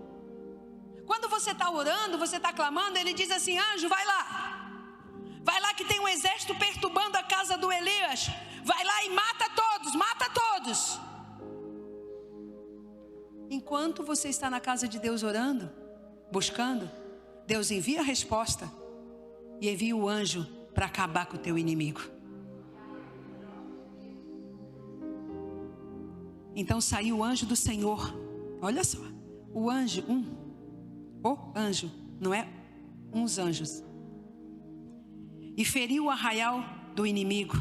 Quando você está orando, você está clamando, ele diz assim: anjo, vai lá. Vai lá que tem um exército perturbando a casa do Elias. Vai lá e mata todos, mata todos. Enquanto você está na casa de Deus orando, buscando, Deus envia a resposta e envia o anjo para acabar com o teu inimigo. Então saiu o anjo do Senhor. Olha só, o anjo, o anjo, não é uns anjos. E feriu o arraial do inimigo.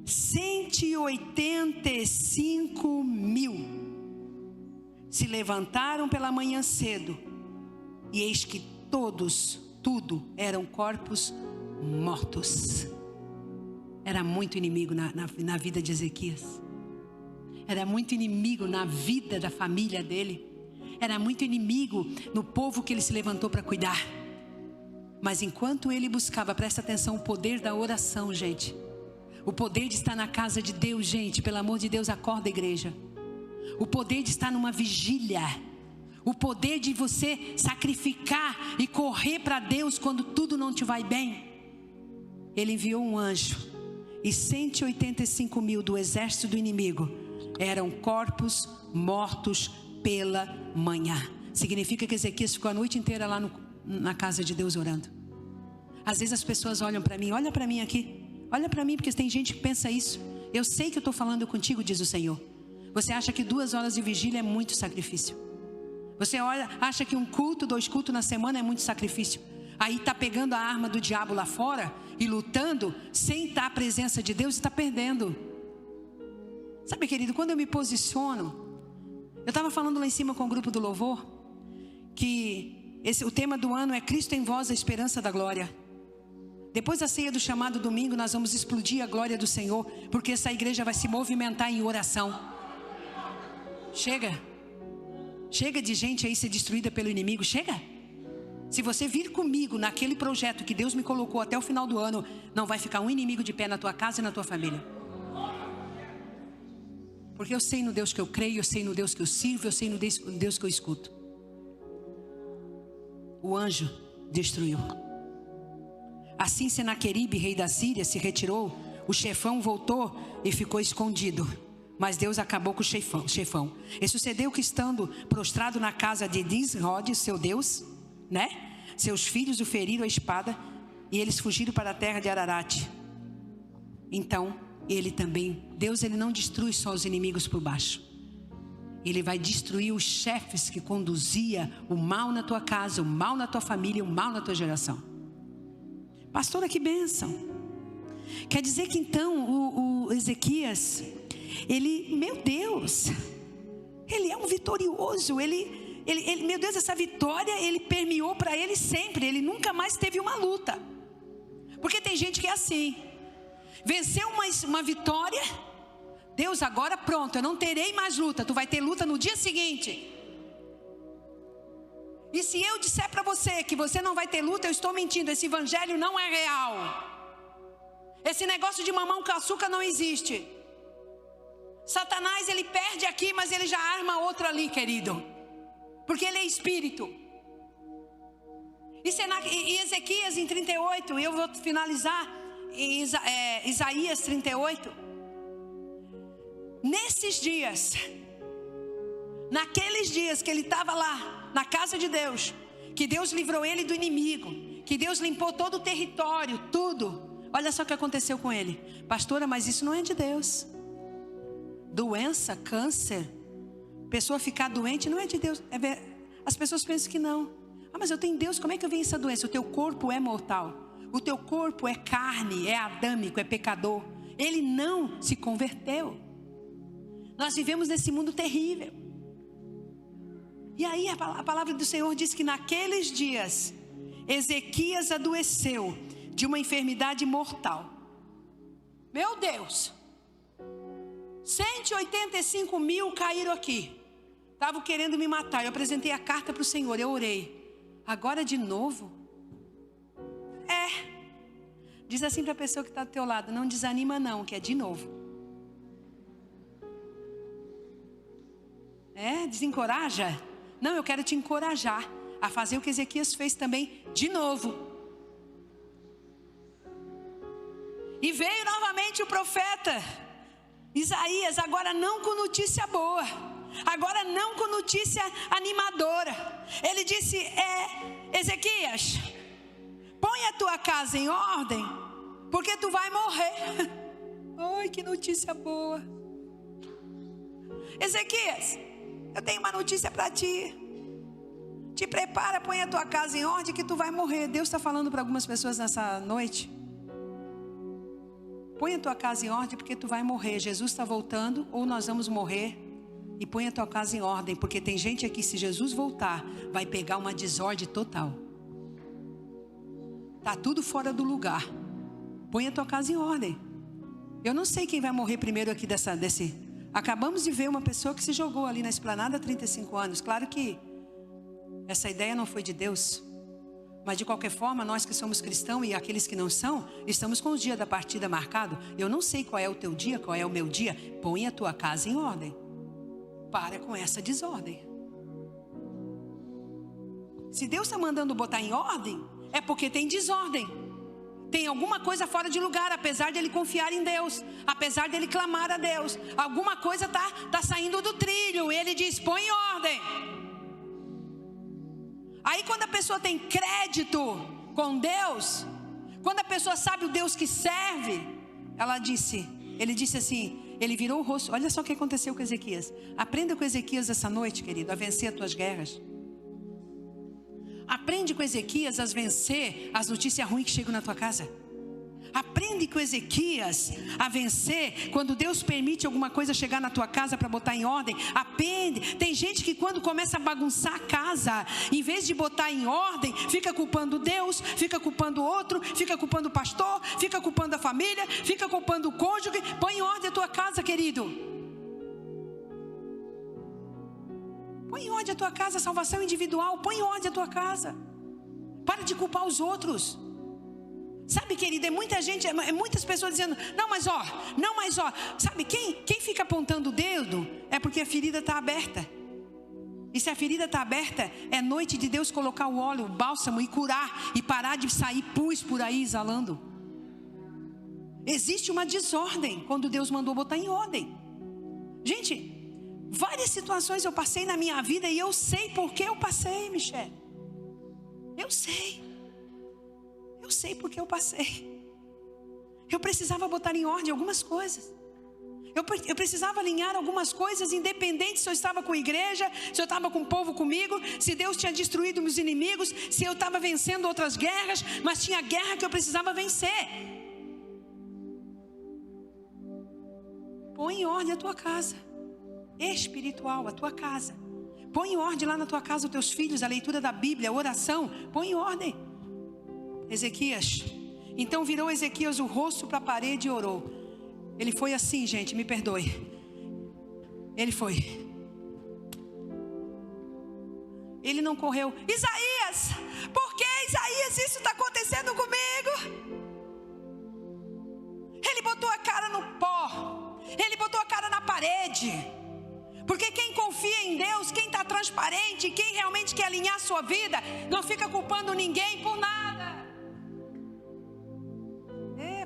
185.000 se levantaram pela manhã cedo, e eis que tudo eram corpos mortos. Era muito inimigo na vida de Ezequias. Era muito inimigo na vida da família dele. Era muito inimigo no povo que ele se levantou para cuidar. Mas enquanto ele buscava, presta atenção, o poder da oração, gente. O poder de estar na casa de Deus, gente. Pelo amor de Deus, acorda, igreja. O poder de estar numa vigília. O poder de você sacrificar e correr para Deus quando tudo não te vai bem. Ele enviou um anjo. E 185.000 do exército do inimigo eram corpos mortos pela manhã. Significa que Ezequias ficou a noite inteira lá na casa de Deus orando. Às vezes as pessoas olham para mim, olha para mim aqui. Olha para mim, porque tem gente que pensa isso. Eu sei que eu estou falando contigo, diz o Senhor. Você acha que 2 horas de vigília é muito sacrifício. Você acha que um culto, 2 cultos na semana é muito sacrifício. Aí está pegando a arma do diabo lá fora e lutando sem estar a presença de Deus e está perdendo. Sabe, querido, quando eu me posiciono, eu estava falando lá em cima com o grupo do louvor, que o tema do ano é Cristo em vós, a esperança da glória. Depois da ceia do chamado domingo, nós vamos explodir a glória do Senhor, porque essa igreja vai se movimentar em oração. Chega de gente aí ser destruída pelo inimigo, chega. Se você vir comigo naquele projeto que Deus me colocou até o final do ano, não vai ficar um inimigo de pé na tua casa e na tua família. Porque eu sei no Deus que eu creio, eu sei no Deus que eu sirvo, eu sei no Deus que eu escuto. O anjo destruiu. Assim Senaqueribe, rei da Síria, se retirou. O chefão voltou e ficou escondido. Mas Deus acabou com o chefão. E sucedeu que, estando prostrado na casa de Nisrod, seu Deus, seus filhos o feriram a espada, e eles fugiram para a terra de Ararate. Então, Deus não destrui só os inimigos por baixo. Ele vai destruir os chefes que conduzia o mal na tua casa, o mal na tua família, o mal na tua geração. Pastora, que bênção. Quer dizer que então o Ezequias, meu Deus, ele é um vitorioso. Meu Deus, essa vitória ele permeou para ele sempre. Ele nunca mais teve uma luta. Porque tem gente que é assim. Venceu uma vitória, Deus, agora pronto, eu não terei mais luta. Tu vai ter luta no dia seguinte. E se eu disser para você que você não vai ter luta, eu estou mentindo. Esse evangelho não é real. Esse negócio de mamão com açúcar não existe. Satanás, ele perde aqui, mas ele já arma outro ali, querido. Porque ele é espírito. E Ezequias em 38, eu vou finalizar em Isaías 38. Nesses dias, naqueles dias que ele estava lá na casa de Deus, que Deus livrou ele do inimigo, que Deus limpou todo o território, tudo. Olha só o que aconteceu com ele. Pastora, mas isso não é de Deus. Doença, câncer, pessoa ficar doente não é de Deus. As pessoas pensam que não. Mas eu tenho Deus, como é que eu venho essa doença? O teu corpo é mortal. O teu corpo é carne, é adâmico, é pecador. Ele não se converteu. Nós vivemos nesse mundo terrível. E aí a palavra do Senhor diz que naqueles dias Ezequias adoeceu de uma enfermidade mortal. Meu Deus, 185.000 caíram aqui. Estavam querendo me matar. Eu apresentei a carta para o Senhor, eu orei. Agora de novo? Diz assim para a pessoa que está do teu lado: não desanima não, que é de novo. Desencoraja? Não, eu quero te encorajar a fazer o que Ezequias fez também de novo. E veio novamente o profeta Isaías, agora não com notícia boa, agora não com notícia animadora. Ele disse: Ezequias, põe a tua casa em ordem, porque tu vai morrer. Ai, que notícia boa. Ezequias, eu tenho uma notícia para ti. Te prepara, põe a tua casa em ordem, que tu vai morrer. Deus está falando para algumas pessoas nessa noite. Põe a tua casa em ordem, porque tu vai morrer. Jesus está voltando, ou nós vamos morrer. E põe a tua casa em ordem, porque tem gente aqui, se Jesus voltar, vai pegar uma desordem total. Está tudo fora do lugar. Põe a tua casa em ordem. Eu não sei quem vai morrer primeiro aqui desse. Acabamos de ver uma pessoa que se jogou ali na esplanada há 35 anos. Claro que essa ideia não foi de Deus. Mas de qualquer forma, nós que somos cristãos e aqueles que não são, estamos com o dia da partida marcado. Eu não sei qual é o teu dia, qual é o meu dia. Põe a tua casa em ordem. Para com essa desordem. Se Deus está mandando botar em ordem, é porque tem desordem. Tem alguma coisa fora de lugar, apesar de ele confiar em Deus, apesar de ele clamar a Deus. Alguma coisa está saindo do trilho. E ele diz: põe em ordem. Aí quando a pessoa tem crédito com Deus, quando a pessoa sabe o Deus que serve, ele disse assim, ele virou o rosto. Olha só o que aconteceu com Ezequias. Aprenda com Ezequias essa noite, querido, a vencer as tuas guerras. Aprende com Ezequias a vencer as notícias ruins que chegam na tua casa. Aprende com Ezequias a vencer quando Deus permite alguma coisa chegar na tua casa para botar em ordem. Aprende. Tem gente que quando começa a bagunçar a casa, em vez de botar em ordem, fica culpando Deus, fica culpando outro, fica culpando o pastor, fica culpando a família, fica culpando o cônjuge. Põe em ordem a tua casa, querido. Põe em ordem a tua casa, salvação individual. Põe em ordem a tua casa. Para de culpar os outros. Sabe, querido, muita gente, muitas pessoas dizendo: não, mas ó. Sabe, quem fica apontando o dedo é porque a ferida está aberta. E se a ferida está aberta, é noite de Deus colocar o óleo, o bálsamo e curar. E parar de sair pus por aí exalando. Existe uma desordem quando Deus mandou botar em ordem. Gente, várias situações eu passei na minha vida e eu sei por que eu passei, Michele. Eu sei porque eu passei. Eu precisava botar em ordem algumas coisas. Eu precisava alinhar algumas coisas, independente se eu estava com a igreja, se eu estava com o povo comigo, se Deus tinha destruído meus inimigos, se eu estava vencendo outras guerras, mas tinha guerra que eu precisava vencer. Põe em ordem a tua casa espiritual, a tua casa. Põe em ordem lá na tua casa os teus filhos, a leitura da Bíblia, a oração. Põe em ordem. Ezequias, então virou Ezequias o rosto para a parede e orou. Ele foi assim, gente, me perdoe. Ele foi. Ele não correu: Isaías, por que Isaías isso está acontecendo comigo? Ele botou a cara no pó. Ele botou a cara na parede. Porque quem confia em Deus, quem está transparente, quem realmente quer alinhar a sua vida, não fica culpando ninguém por nada.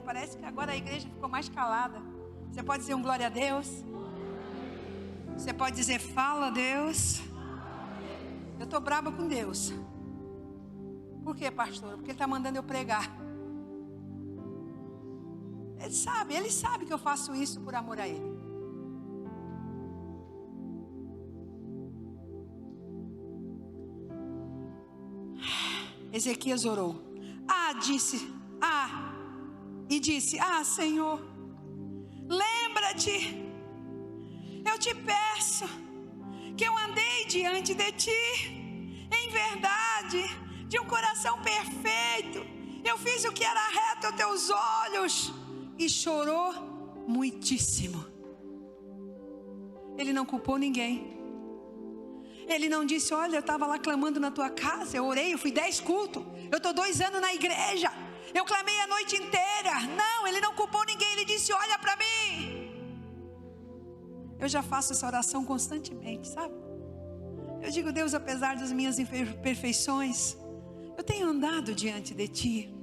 Parece que agora a igreja ficou mais calada. Você pode dizer um glória a Deus? Você pode dizer fala a Deus? Eu estou brava com Deus. Por quê, pastor? Porque Ele está mandando eu pregar. Ele sabe que eu faço isso por amor a Ele. Ezequias orou. Disse: Senhor, lembra-te, eu te peço, que eu andei diante de ti, em verdade, de um coração perfeito, eu fiz o que era reto aos teus olhos, e chorou muitíssimo. Ele não culpou ninguém. Ele não disse: olha, eu estava lá clamando na tua casa, eu orei, eu fui 10 cultos, eu estou 2 anos na igreja, Eu clamei a noite inteira. Não, ele não culpou ninguém. Ele disse: olha para mim. Eu já faço essa oração constantemente, sabe? Eu digo: Deus, apesar das minhas imperfeições, eu tenho andado diante de Ti.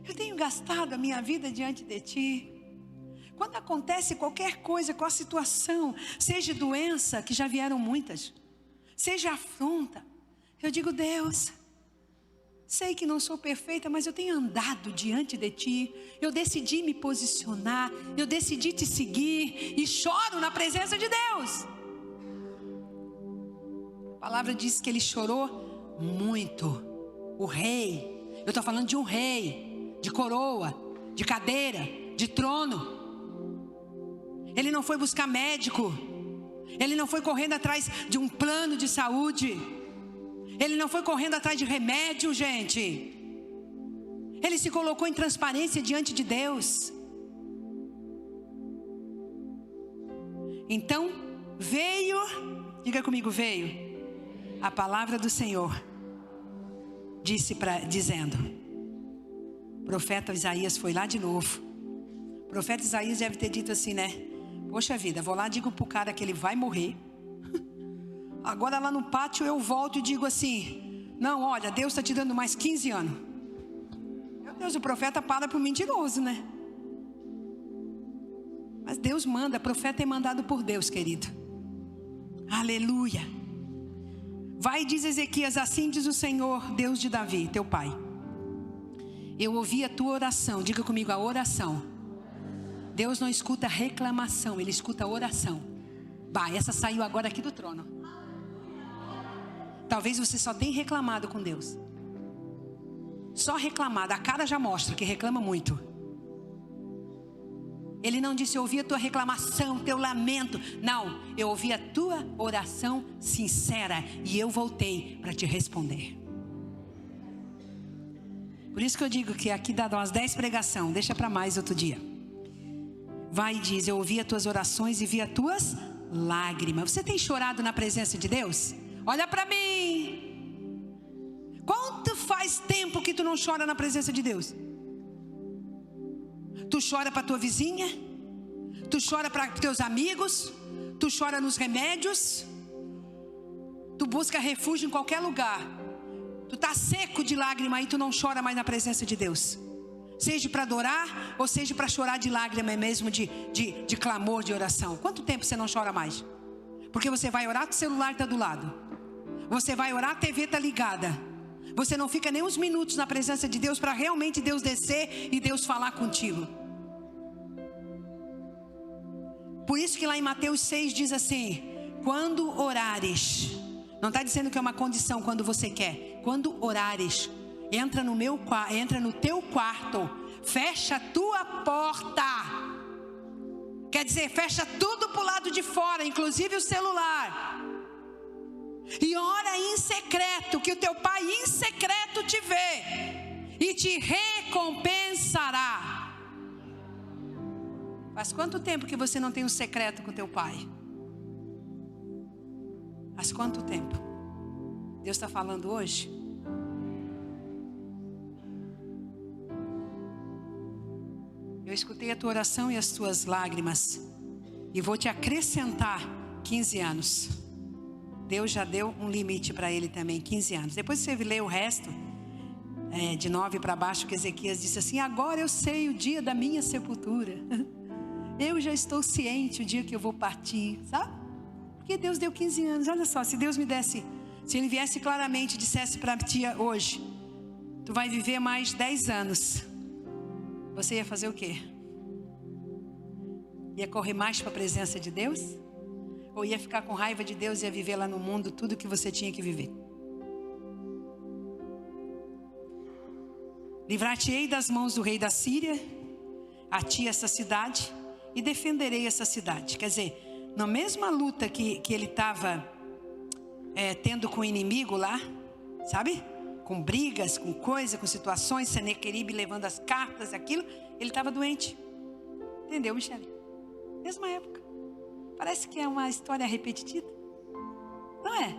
Eu tenho gastado a minha vida diante de Ti. Quando acontece qualquer coisa com a situação, seja doença, que já vieram muitas, seja afronta, eu digo: Deus, sei que não sou perfeita, mas eu tenho andado diante de Ti. Eu decidi me posicionar, eu decidi Te seguir e choro na presença de Deus. A palavra diz que ele chorou muito. O rei, eu estou falando de um rei, de coroa, de cadeira, de trono. Ele não foi buscar médico. Ele não foi correndo atrás de um plano de saúde. Ele não foi correndo atrás de remédio, gente. Ele se colocou em transparência diante de Deus. Então veio, diga comigo, veio a palavra do Senhor, dizendo, o profeta Isaías foi lá de novo. O profeta Isaías deve ter dito assim, né? Poxa vida, vou lá, digo pro cara que ele vai morrer. Agora lá no pátio eu volto e digo assim: não, olha, Deus está te dando mais 15 anos. Meu Deus, o profeta para pro mentiroso, né? Mas Deus manda, profeta é mandado por Deus, querido. Aleluia. Vai e diz Ezequias: assim diz o Senhor, Deus de Davi, teu pai. Eu ouvi a tua oração, diga comigo, a oração. Deus não escuta reclamação, Ele escuta oração. Bah, essa saiu agora aqui do trono. Talvez você só tenha reclamado com Deus. Só reclamado, a cara já mostra que reclama muito. Ele não disse: eu ouvi a tua reclamação, teu lamento. Não, eu ouvi a tua oração sincera e eu voltei para te responder. Por isso que eu digo que aqui dá umas 10 pregações, deixa para mais outro dia. Vai e diz: eu ouvi as tuas orações e vi as tuas lágrimas. Você tem chorado na presença de Deus? Olha para mim. Quanto faz tempo que tu não chora na presença de Deus? Tu chora para tua vizinha? Tu chora para teus amigos? Tu chora nos remédios? Tu busca refúgio em qualquer lugar. Tu tá seco de lágrima e tu não chora mais na presença de Deus. Seja para adorar ou seja para chorar de lágrima mesmo, de clamor, de oração. Quanto tempo você não chora mais? Porque você vai orar, o celular está do lado. Você vai orar, a TV está ligada. Você não fica nem uns minutos na presença de Deus para realmente Deus descer e Deus falar contigo. Por isso que lá em Mateus 6 diz assim: quando orares, não está dizendo que é uma condição quando você quer. Quando orares, entra no teu quarto, fecha a tua porta. Quer dizer, fecha tudo para o lado de fora, inclusive o celular. E ora em secreto, que o teu pai em secreto te vê e te recompensará. Faz quanto tempo que você não tem um secreto com teu pai? Faz quanto tempo? Deus está falando hoje? Eu escutei a tua oração e as tuas lágrimas e vou te acrescentar 15 anos. Deus já deu um limite para ele também, 15 anos. Depois você lê o resto, de 9 para baixo, que Ezequias disse assim: agora eu sei o dia da minha sepultura. Eu já estou ciente o dia que eu vou partir, sabe? Porque Deus deu 15 anos. Olha só, se Deus me desse, se Ele viesse claramente e dissesse para ti hoje: tu vai viver mais 10 anos. Você ia fazer o quê? Ia correr mais para a presença de Deus? Ou ia ficar com raiva de Deus e ia viver lá no mundo tudo que você tinha que viver? Livrar-te-ei das mãos do rei da Síria, a ti essa cidade, e defenderei essa cidade. Quer dizer, na mesma luta que ele estava tendo com o inimigo lá, sabe? Com brigas, com coisas, com situações, Senequeribe levando as cartas, aquilo, ele estava doente. Entendeu, Michele? Mesma época. Parece que é uma história repetitiva. Não é?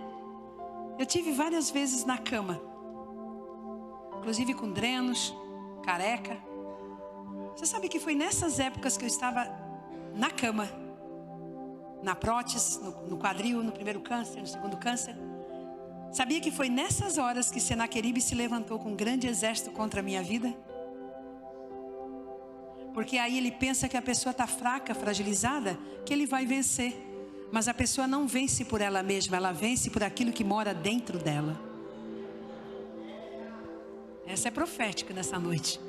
Eu tive várias vezes na cama, inclusive com drenos, careca. Você sabe que foi nessas épocas que eu estava na cama, na prótese, no quadril, no primeiro câncer, no segundo câncer. Sabia que foi nessas horas que Senaqueribe se levantou com um grande exército contra a minha vida? Porque aí ele pensa que a pessoa está fraca, fragilizada, que ele vai vencer. Mas a pessoa não vence por ela mesma, ela vence por aquilo que mora dentro dela. Essa é profética nessa noite.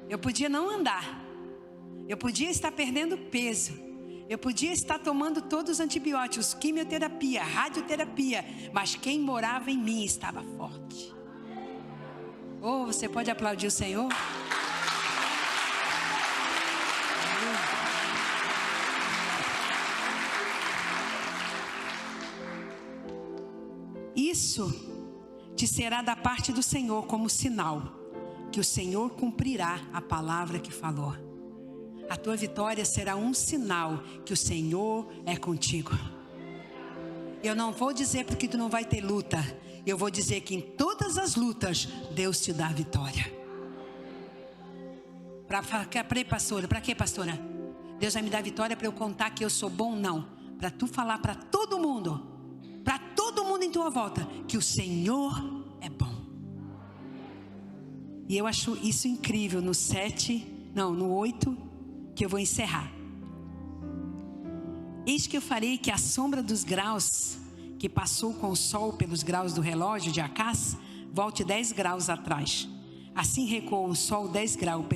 Eu podia não andar, eu podia estar perdendo peso, eu podia estar tomando todos os antibióticos, quimioterapia, radioterapia, mas quem morava em mim estava forte. Oh, você pode aplaudir o Senhor? Isso te será da parte do Senhor como sinal que o Senhor cumprirá a palavra que falou. A tua vitória será um sinal que o Senhor é contigo. Eu não vou dizer porque tu não vai ter luta. Eu vou dizer que em todas as lutas Deus te dá a vitória. Para quê, pastora? Deus vai me dar vitória para eu contar que eu sou bom? Não. Para tu falar para todo mundo em tua volta, que o Senhor é bom. E eu acho isso incrível no 8, que eu vou encerrar. Eis que eu farei que a sombra dos graus que passou com o sol pelos graus do relógio de Acás volte 10 graus atrás. Assim recuou o sol 10 graus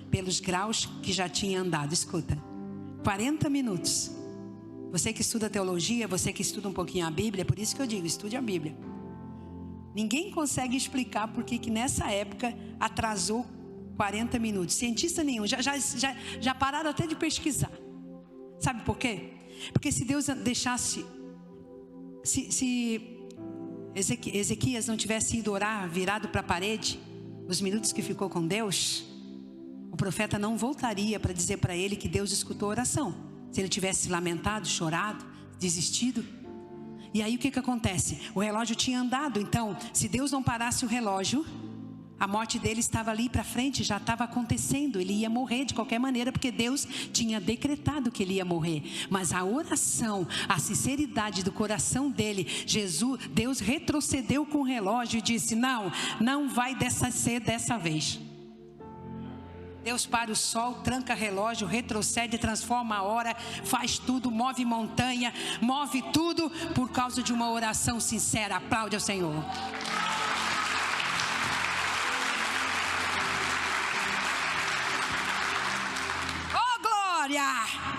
pelos graus que já tinha andado. Escuta, 40 minutos. Você que estuda teologia, você que estuda um pouquinho a Bíblia, por isso que eu digo, estude a Bíblia. Ninguém consegue explicar por que nessa época atrasou 40 minutos. Cientista nenhum, já pararam até de pesquisar. Sabe por quê? Porque se Deus deixasse, se Ezequias não tivesse ido orar virado para a parede, os minutos que ficou com Deus, o profeta não voltaria para dizer para ele que Deus escutou a oração. Se ele tivesse lamentado, chorado, desistido. E aí o que acontece? O relógio tinha andado. Então, se Deus não parasse o relógio, a morte dele estava ali para frente, já estava acontecendo. Ele ia morrer de qualquer maneira, porque Deus tinha decretado que ele ia morrer. Mas a oração, a sinceridade do coração dele, Deus retrocedeu com o relógio e disse: não vai ser dessa vez. Deus para o sol, tranca relógio, retrocede, transforma a hora, faz tudo, move montanha, move tudo por causa de uma oração sincera. Aplaude ao Senhor. Oh, glória!